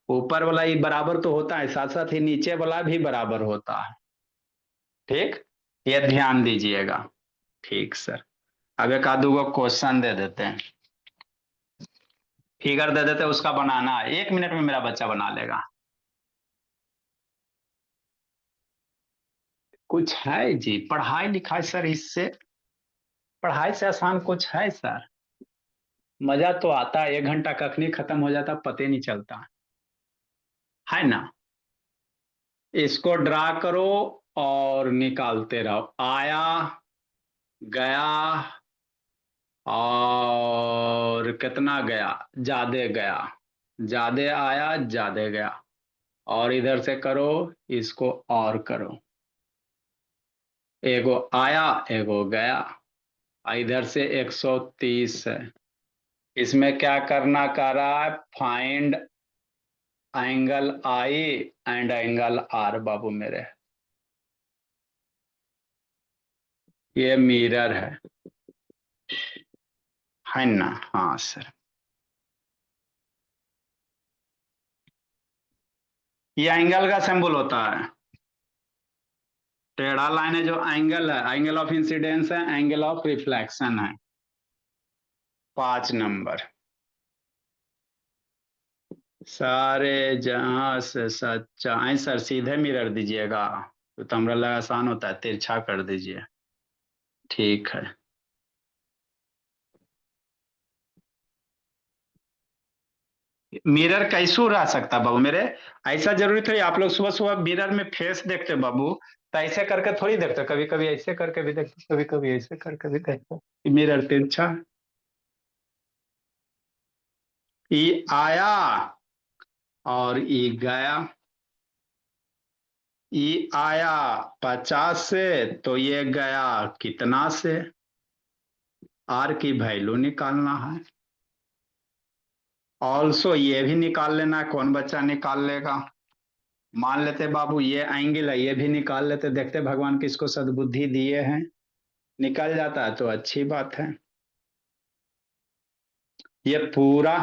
ऊपर वाला ये बराबर तो होता है, साथ साथ ही नीचे वाला भी बराबर होता है। ठीक, ये ध्यान दीजिएगा। ठीक सर। अब एक आध गो क्वेश्चन दे देते हैं, फिगर दे देते हैं, उसका बनाना है। 1 मिनट में मेरा बच्चा बना लेगा। कुछ है जी पढ़ाई लिखाई सर, इससे पढ़ाई से आसान कुछ है सर? मजा तो आता है, 1 घंटा कखनी खत्म हो जाता पता ही नहीं चलता है ना। इसको ड्रा करो और निकालते रहो। आया गया और कितना गया, ज्यादा गया, ज्यादा आया ज्यादा गया। और इधर से करो, इसको और करो। एगो आया एगो गया, इधर से 130 है। इसमें क्या करना कह रहा है, find angle I and angle R बाबू मेरे। ये मिरर है ना। हाँ सर, ये एंगल का सिंबल होता है। टेढ़ा लाइन है जो एंगल है, एंगल ऑफ इंसिडेंस है, एंगल ऑफ रिफ्लेक्शन है। 5 नंबर। सारे जहां से सच्चा है सर, सीधे मिरर दीजिएगा तो हमारा लगा आसान होता है, तिरछा कर दीजिए। ठीक है। मिरर कैसू रह सकता बाबू मेरे, ऐसा जरूरी थोड़ी आप लोग सुबह सुबह मिरर में फेस देखते बाबू, तो ऐसे करके थोड़ी देखते, कभी कभी ऐसे करके भी देखते, कभी कभी ऐसे करके भी देखते। मिरर तिरछा। ये आया और ये गया। ये आया 50 से तो ये गया कितना से, आर की वैल्यू निकालना है। ऑल्सो ये भी निकाल लेना, कौन बच्चा निकाल लेगा। मान लेते बाबू ये एंगल है, ये भी निकाल लेते, देखते भगवान किसको सद्बुद्धि दिए हैं। निकल जाता है तो अच्छी बात है। ये पूरा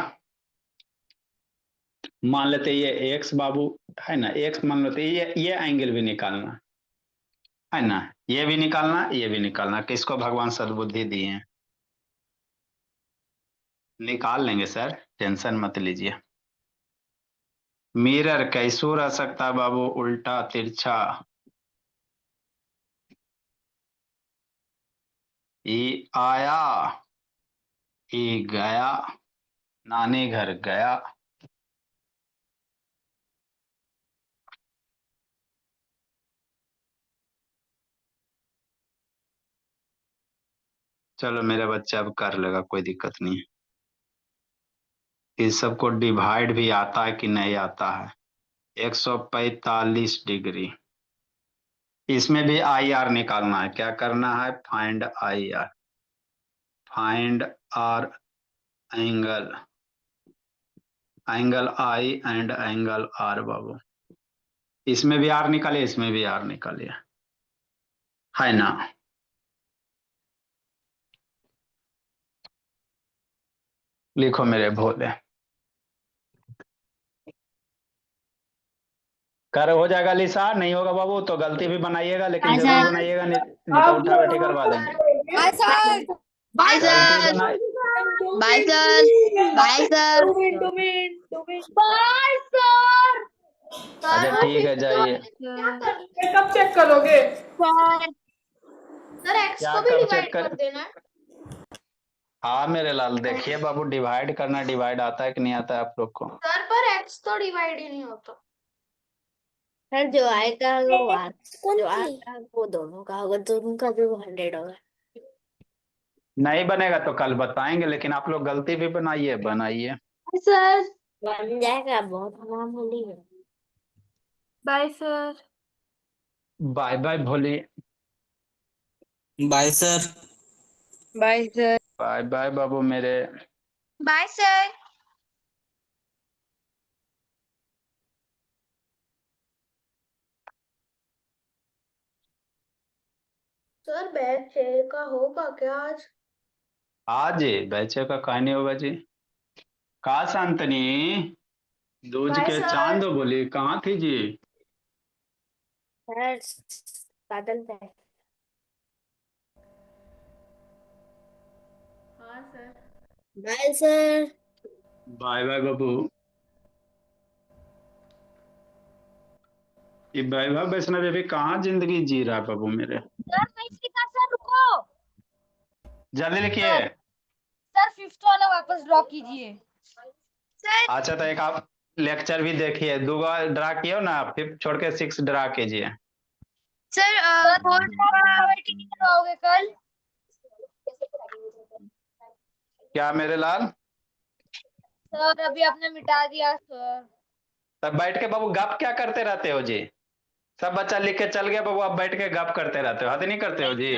मान लेते, ये एक्स बाबू है ना, एक्स मान लेते, ये एंगल भी निकालना है ना, ये भी निकालना, ये भी निकालना, किसको भगवान सद्बुद्धि दिए हैं। निकाल लेंगे सर, टेंशन मत लीजिए। मिरर कैसू रह सकता है बाबू, उल्टा तिरछा। ये आया ये गया, नानी घर गया। चलो मेरा बच्चा अब कर लेगा, कोई दिक्कत नहीं है। इस सबको डिवाइड भी आता है कि नहीं आता है। 145 डिग्री। इसमें भी आई आर निकालना है। क्या करना है, find I R, find R angle, angle I and angle R बाबू। इसमें भी आर निकालिए, इसमें भी आर निकालिए, है ना। लिखो मेरे भोले। कर हो जाएगा लिसा, नहीं होगा बाबू तो गलती भी बनाइएगा, लेकिन जरूर बनाइएगा, नहीं तो उठा बैठी करवा देंगे। बाय सर, बाय गलती सर, बनाई। Bye sir, bye sir, bye sir. अच्छा ठीक है, जाइए। कब चेक करोगे? सर सर एक्स क्या को भी कब डिवाइड चेक कर कर। देना है। हाँ मेरे लाल, देखिए बाबू डिवाइड करना, डिवाइड आता है कि नहीं आता है आप लोग को। सर पर एक्स तो डिवाइड ही नहीं होता। सर जो आएगा वो जो आएगा वो दोनों का होगा, दोनों का भी 100 होगा। नहीं बनेगा तो कल बताएंगे, लेकिन आप लोग गलती भी बनाइए। सर बन जाएगा, बहुत मामूली है। Bye sir. Bye bye Bholi. Bye sir. Bye sir. Bye bye बाबू मेरे। Bye sir. सर बैच छः का होगा क्या आज? आज बच्चे का कहानी होगा जी। कहा शांतनी, दूज बाय के सर। चांद बोली कहाँ थी जी? सर बादल पे। हाँ sir. Bye sir. Bye bye बाबू। ये वैभव वैष्णव अभी कहाँ जिंदगी जी रहा है बाबू मेरे? सर नहीं सीखा सर, रुको। जल्दी लिखिए। सर, सर फिफ्थ वाला वापस ड्रॉ कीजिए। सर अच्छा तो एक आप लेक्चर भी देखिए, दो ड्रा किए ना, फिर छोड़ के 6 ड्रा कीजिए। सर सर फोर्थ आप का प्रायोरिटी नहीं करवाओगे कल? क्या मेरे लाल? सर अभी आपने मिटा दिया सर। तब बैठ के बाबू गप क्या करते रहते हो जी? सब बच्चा लिख के चल गया बाबू, आप बैठ के गप करते रहते हो, हद नहीं करते हो जी?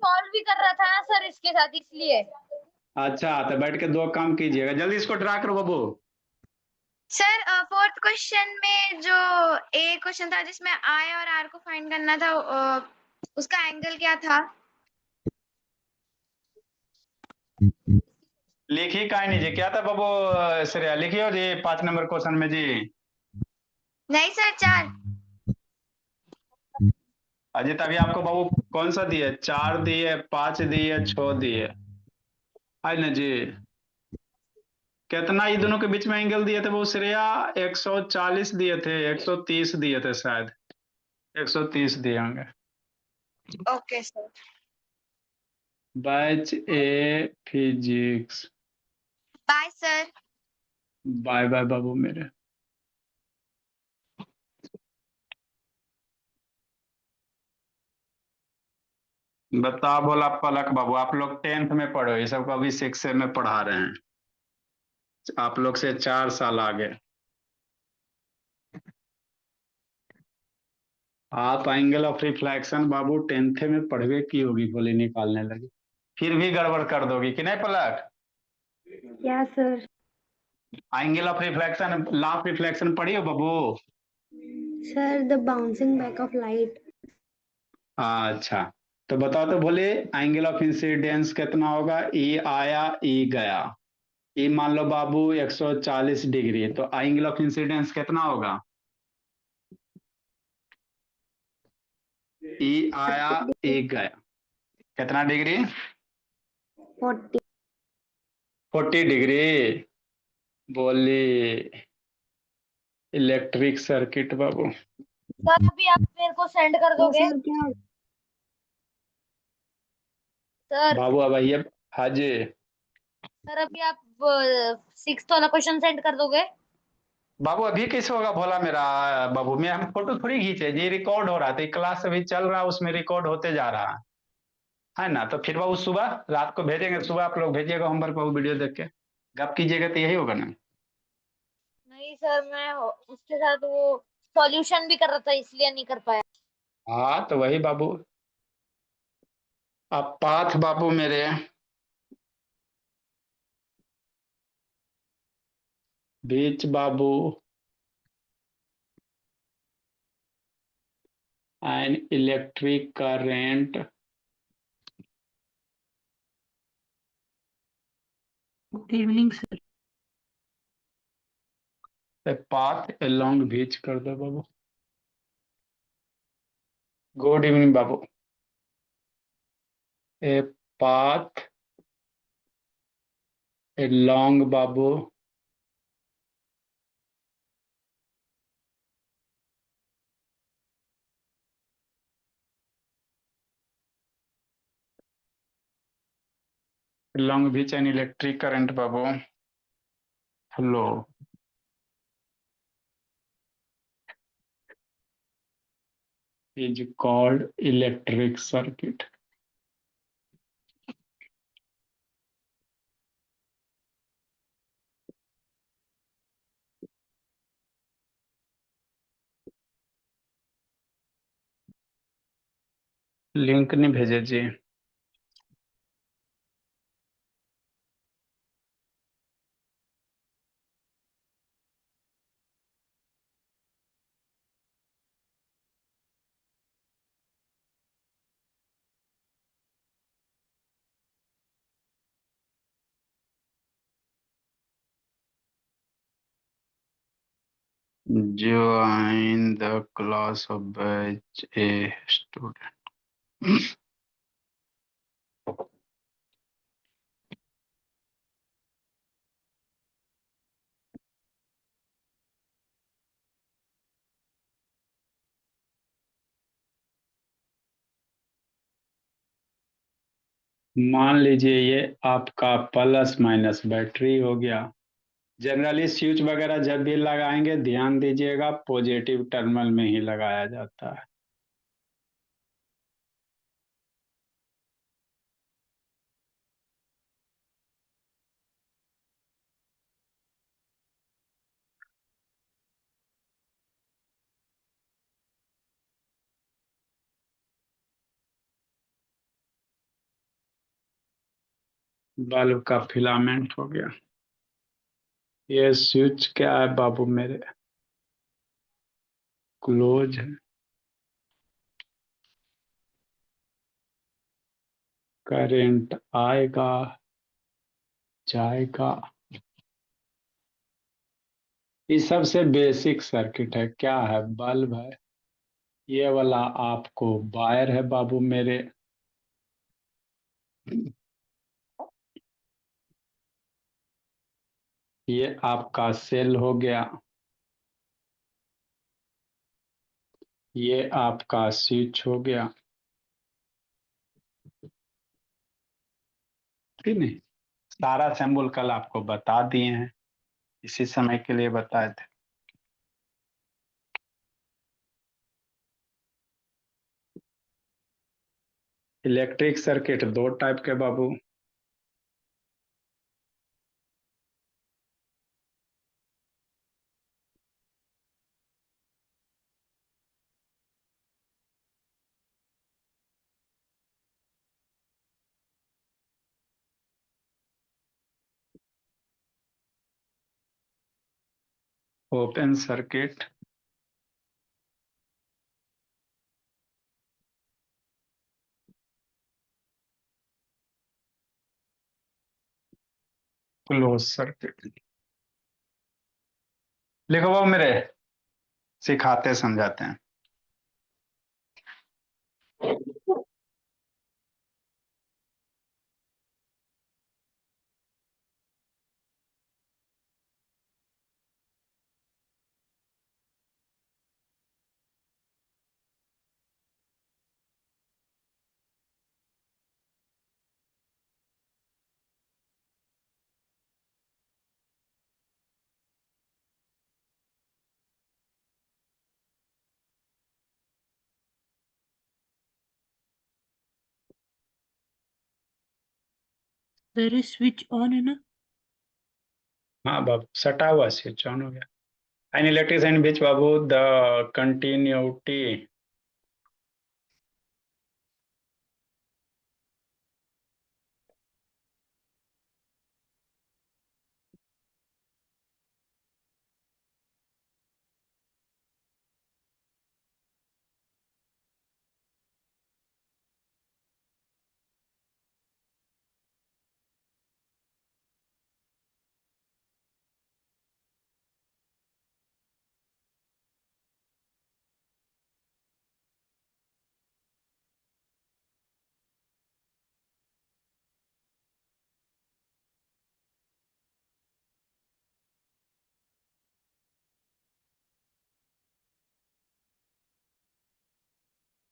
सॉल्व भी कर रहा था ना सर इसके साथ, इसलिए। अच्छा तो बैठ के दो काम कीजिएगा, जल्दी इसको ड्रा करो बाबू। सर फोर्थ क्वेश्चन में जो ए क्वेश्चन था जिसमें आई और आर को फाइंड करना था, उसका एंगल क्या था? लिखी का नहीं जी, क्या था बाबू? श्रेया लिखियो जी 5 नंबर क्वेश्चन में जी। नहीं सर 4। अजय तभी आपको बाबू कौन सा दिए? 4 दिए, 5 दिए, 6 दिए, है ना जी? कितना ये दोनों के बीच में एंगल दिए थे बाबू श्रेया? 140 दिए थे, 130 दिए थे शायद, 130 दिए होंगे। Okay sir. Batch A physics. Bye sir. Bye bye बाबू मेरे। बता बोला पलक बाबू, आप लोग 10th में पढ़ो, ये सब को अभी 6 में पढ़ा रहे हैं, आप लोग से 4 साल आगे। आप angle of reflection Babu 10th में पढ़वे की होगी, गोली निकालने लगी, फिर भी गड़बड़ कर दोगी कि नहीं पलक? क्या sir? Angle of reflection, law of reflection पढ़ी हो बाबू? Sir the bouncing back of light. अच्छा तो बताओ तो बोले, एंगल ऑफ इंसिडेंस कितना होगा? ई आया ई गया, ई मान लो बाबू 140 डिग्री, तो एंगल ऑफ इंसिडेंस कितना होगा? ई आया ई गया, कितना डिग्री? 40। 40 डिग्री। बोली इलेक्ट्रिक सर्किट बाबू। सर अभी आप मेरे को सेंड कर तो दोगे? सर क्या? सर, बाबू अब आइए। हाँ जी। सर अभी आप सिक्स्थ वाला क्वेश्चन सेंड कर दोगे? बाबू अभी कैसे होगा भोला मेरा? बाबू मैं हम फोटो थोड़ी खींचे जी, रिकॉर्ड हो रहा था, क्लास अभी चल रहा है, उसमें रिकॉर्ड होते जा रहा है ना? तो फिर बाबू सुबह रात को भेजेंगे, सुबह आप लोग भेजिएगा होमवर्क बाबू, वीडियो देख के गप कीजिएगा, तो यही होगा ना? नहीं सर, मैं उसके साथ वो सॉल्यूशन भी कर रहा था, इसलिए नहीं कर पाया। हाँ तो वही बाबू। अब पाथ बाबू मेरे, बीच बाबू and electric current, good evening sir. Path along बीच कर दो बाबू। गुड इवनिंग बाबू। ए पाथ अलोंग बाबू along which an electric current बाबू flow is called electric circuit। Link नहीं भेजे जी। Join the class of batch A student. मान लीजिए ये आपका प्लस माइनस बैटरी हो गया। जनरली स्विच वगैरह जब भी लगाएंगे ध्यान दीजिएगा पॉजिटिव टर्मिनल में ही लगाया जाता है। बल्ब का फिलामेंट हो गया। ये स्विच क्या है बाबू मेरे, क्लोज है। करंट आएगा जाएगा। ये सबसे बेसिक सर्किट है, क्या है, बल्ब है। ये वाला आपको वायर है बाबू मेरे। ये आपका सेल हो गया। ये आपका स्विच हो गया। ठीक नहीं, सारा सिंबल कल आपको बता दिए हैं, इसी समय के लिए बताए थे। इलेक्ट्रिक सर्किट दो टाइप के बाबू। Open circuit, close circuit. लिखो बाबू मेरे, सिखाते समझाते हैं। सर स्विच ऑन है ना? हाँ बाबू, सटा हुआ स्विच ऑन हो गया। एन इलेक्ट्रिक एंड बीच बाबू the continuity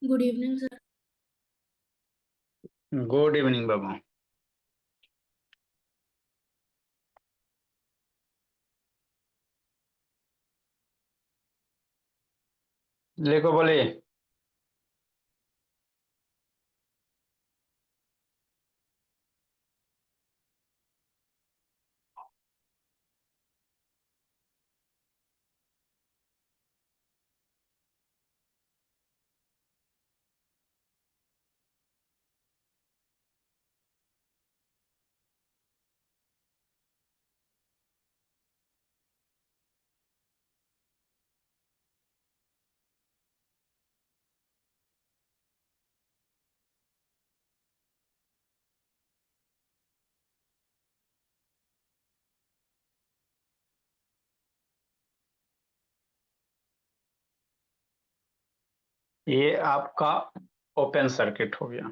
good evening sir. Good evening बाबू। लिखो बोले। ये आपका ओपन सर्किट हो गया।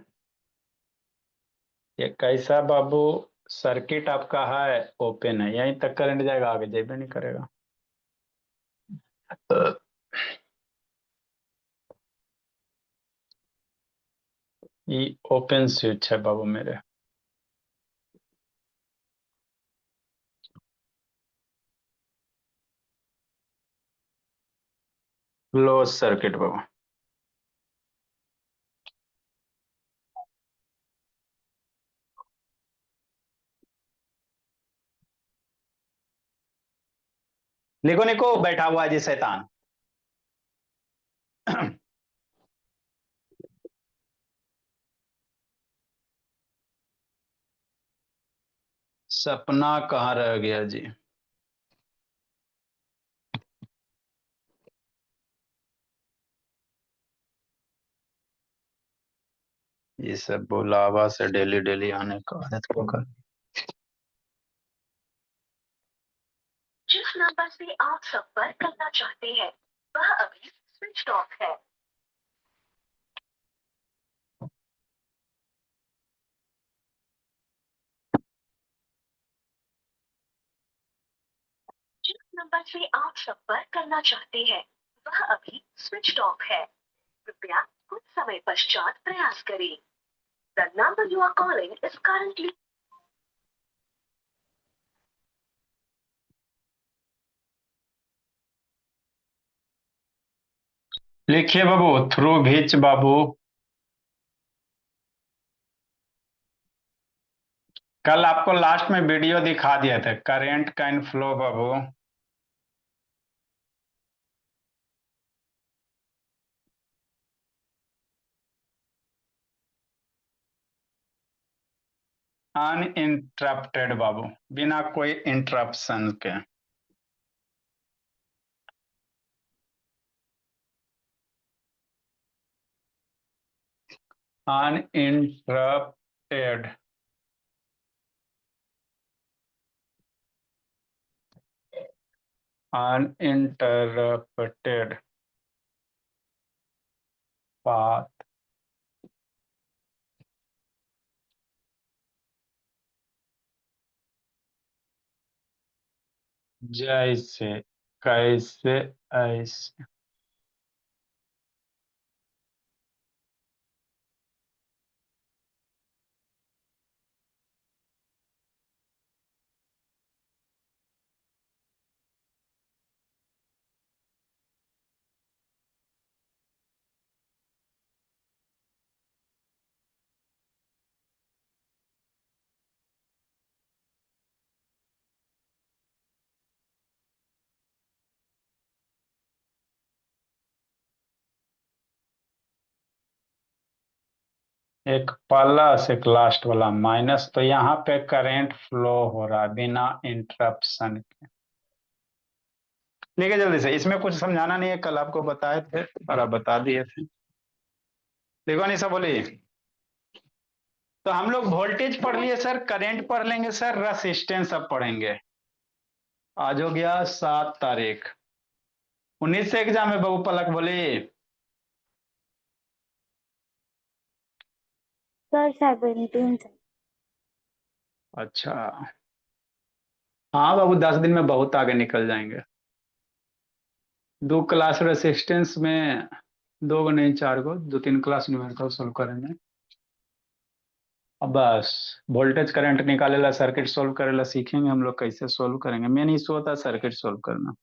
ये कैसा बाबू सर्किट आपका है, ओपन है, यहीं तक करंट जाएगा, आगे जेबे नहीं करेगा। ये ओपन स्विच है बाबू मेरे। क्लोज सर्किट बाबू। लिखो निको, बैठा हुआ है जी शैतान। सपना कहाँ रह गया जी? ये सब बुलावा से डेली डेली आने का आदत होगा। जिस नंबर से आप संपर्क करना चाहते हैं वह अभी स्विच ऑफ है। जिस नंबर से आप संपर्क करना चाहते हैं वह अभी स्विच ऑफ है। कृपया कुछ समय पश्चात प्रयास करें। The number you are calling is currently लिखिए बाबू, थ्रू भीच बाबू। कल आपको लास्ट में वीडियो दिखा दिया था, करेंट कैन फ्लो बाबू। अनइंटरप्टेड बाबू, बिना कोई इंटरप्शन के। अनइंटरप्टेड। Uninterrupted path. जैसे, कैसे, ऐसे। एक प्लस एक लास्ट वाला माइनस, तो यहाँ पे करंट फ्लो हो रहा है बिना इंटरप्शन के। ठीक है, जल्दी से, इसमें कुछ समझाना नहीं है, कल आपको बताए थे और आप बता दिए थे। देखो नहीं सब बोली। तो हम लोग वोल्टेज पढ़ लिए सर, करंट पढ़ लेंगे सर, रेसिस्टेंस अब पढ़ेंगे। आज हो गया 7 तारीख, 19 से एग्जाम है बाबू, पलक बोली। सर 17 से। अच्छा, हाँ बाबू, 10 दिन में बहुत आगे निकल जाएंगे। 2 क्लास रेसिस्टेंस में, 2 नहीं 4 को, 2-3 क्लास न्यूमेरिकल सोल्व करेंगे। अब बस वोल्टेज करंट निकालेला, सर्किट सोल्व करेला सीखेंगे हम लोग, कैसे सोल्व करेंगे। मेन इशू होता है सर्किट सोल्व करना।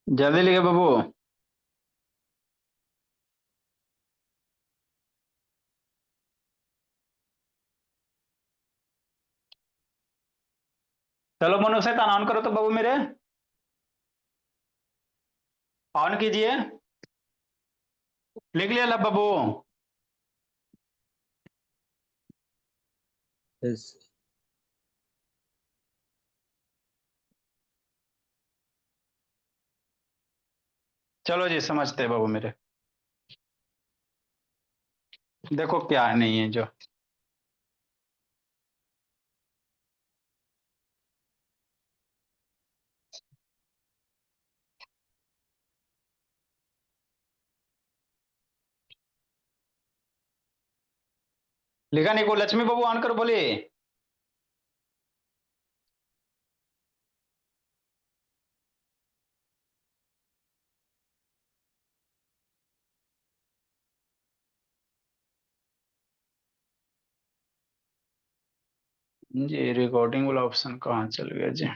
जल्दी लिखे बाबू। चलो मनो से ऑन करो तो बाबू मेरे। ऑन कीजिए, लिख लिया लब बाबू। यस। चलो जी, समझते हैं बाबू मेरे। देखो क्या नहीं है जो। लिखा नहीं को, लक्ष्मी बाबू ऑन करो, बोलिए। जी रिकॉर्डिंग वाला ऑप्शन कहाँ चल गया जी।